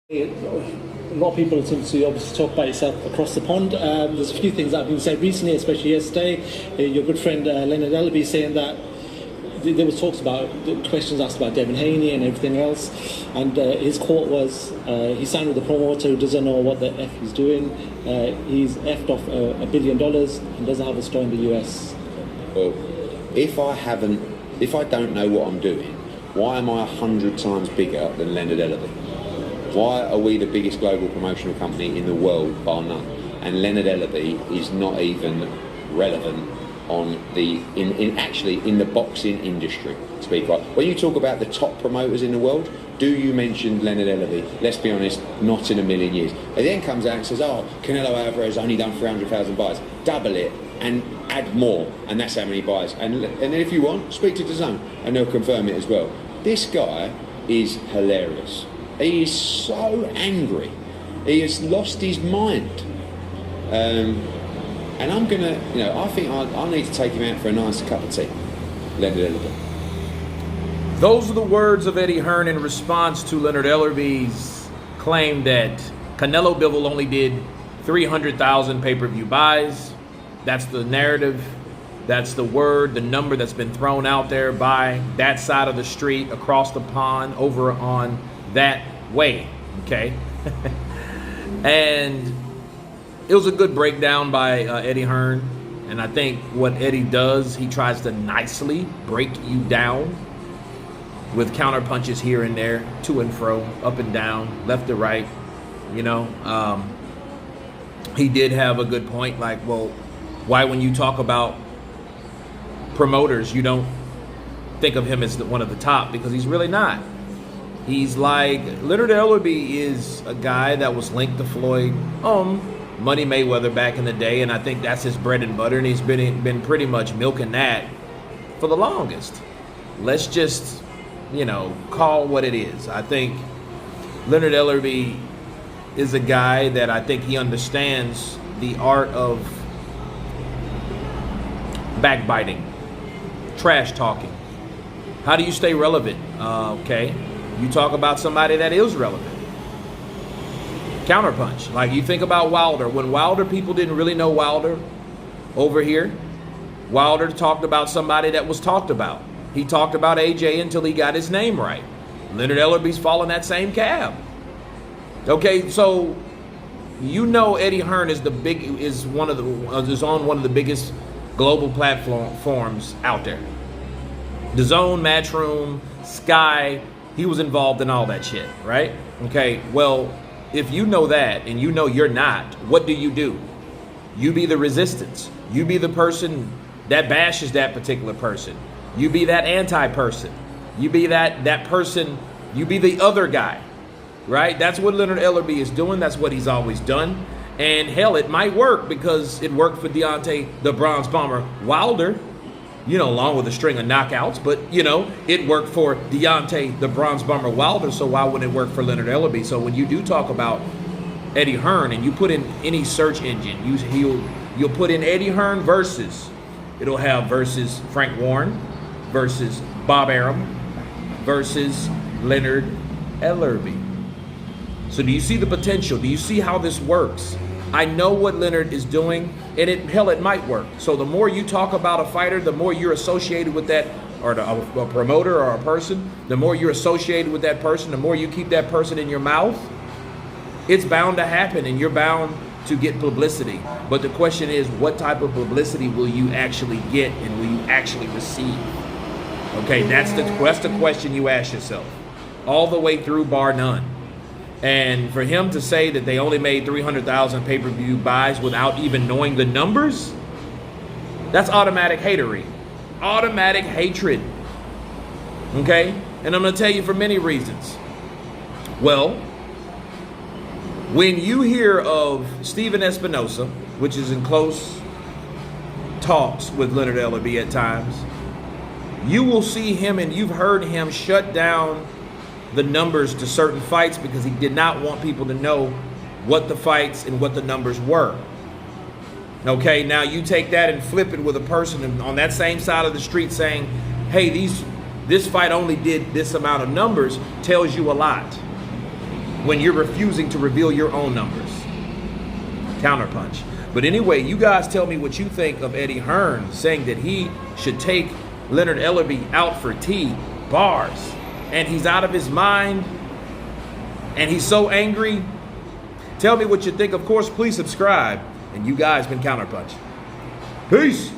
A lot of people seem to obviously talk about yourself across the pond. There's a few things that have been said recently, especially yesterday. Your good friend Leonard Ellerbe saying that there was talks about questions asked about Devin Haney and everything else, and his quote was he signed with a promoter who doesn't know what the F he's doing. He's effed off $1 billion and doesn't have a store in the US. Well, if I don't know what I'm doing, why am I 100 times bigger than Leonard Ellerbe? Why are we the biggest global promotional company in the world, bar none? And Leonard Ellerbe is not even relevant on in the boxing industry, to be quite. When you talk about the top promoters in the world, do you mention Leonard Ellerbe? Let's be honest, not in a million years. It then comes out and says, oh, Canelo Alvarez only done 300,000 buys. Double it and add more, and that's how many buys. And then if you want, speak to DAZN and they'll confirm it as well. This guy is hilarious. He is so angry. He has lost his mind. And I'm going to, I think I need to take him out for a nice cup of tea. Leonard Ellerbe. Those are the words of Eddie Hearn in response to Leonard Ellerbe's claim that Canelo Bivol only did 300,000 pay-per-view buys. That's the narrative. That's the word, the number that's been thrown out there by that side of the street, across the pond, over on that way, okay? And it was a good breakdown by Eddie Hearn, and I think what Eddie does, he tries to nicely break you down with counter punches here and there, to and fro, up and down, left to right, He did have a good point, like, well, why when you talk about promoters, you don't think of him as one of the top, because he's really not. He's like, Leonard Ellerbe is a guy that was linked to Floyd, Money Mayweather back in the day, and I think that's his bread and butter, and he's been pretty much milking that for the longest. Let's just, call what it is. I think Leonard Ellerbe is a guy that I think he understands the art of backbiting, trash talking. How do you stay relevant? Okay, you talk about somebody that is relevant. Counterpunch. Like, you think about Wilder. When Wilder, people didn't really know Wilder over here. Wilder talked about somebody that was talked about. He talked about AJ until he got his name right. Leonard Ellerbe's following that same cab. Okay, so Eddie Hearn is on one of the biggest global platforms out there. DAZN, Matchroom, Sky, he was involved in all that shit, right? Okay, well, if you know that and you know you're not, what do? You be the resistance. You be the person that bashes that particular person. You be that anti-person. You be that person. You be the other guy, right? That's what Leonard Ellerbe is doing. That's what he's always done. And hell, it might work, because it worked for Deontay the Bronze Bomber Wilder, along with a string of knockouts. But, it worked for Deontay the Bronze Bomber Wilder, so why wouldn't it work for Leonard Ellerbe? So when you do talk about Eddie Hearn and you put in any search engine, you'll put in Eddie Hearn versus, it'll have versus Frank Warren, versus Bob Arum, versus Leonard Ellerbe. So do you see the potential? Do you see how this works? I know what Leonard is doing, and it might work. So the more you talk about a fighter, the more you're associated with that, or a promoter or a person, the more you're associated with that person, the more you keep that person in your mouth, it's bound to happen, and you're bound to get publicity. But the question is, what type of publicity will you actually get, and will you actually receive? Okay, that's the question you ask yourself, all the way through, bar none. And for him to say that they only made 300,000 pay-per-view buys without even knowing the numbers, that's automatic hatery, automatic hatred. Okay, and I'm going to tell you for many reasons. Well, when you hear of Steven Espinosa, which is in close talks with Leonard Ellerbe at times, you will see him, and you've heard him shut down the numbers to certain fights because he did not want people to know what the fights and what the numbers were. Okay, now you take that and flip it with a person on that same side of the street saying, hey, this fight only did this amount of numbers, tells you a lot. when you're refusing to reveal your own numbers. Counterpunch. But anyway, you guys tell me what you think of Eddie Hearn saying that he should take Leonard Ellerbe out for tea, bars, and he's out of his mind, and he's so angry. Tell me what you think. Of course, please subscribe. And you guys been Counterpunch. Peace.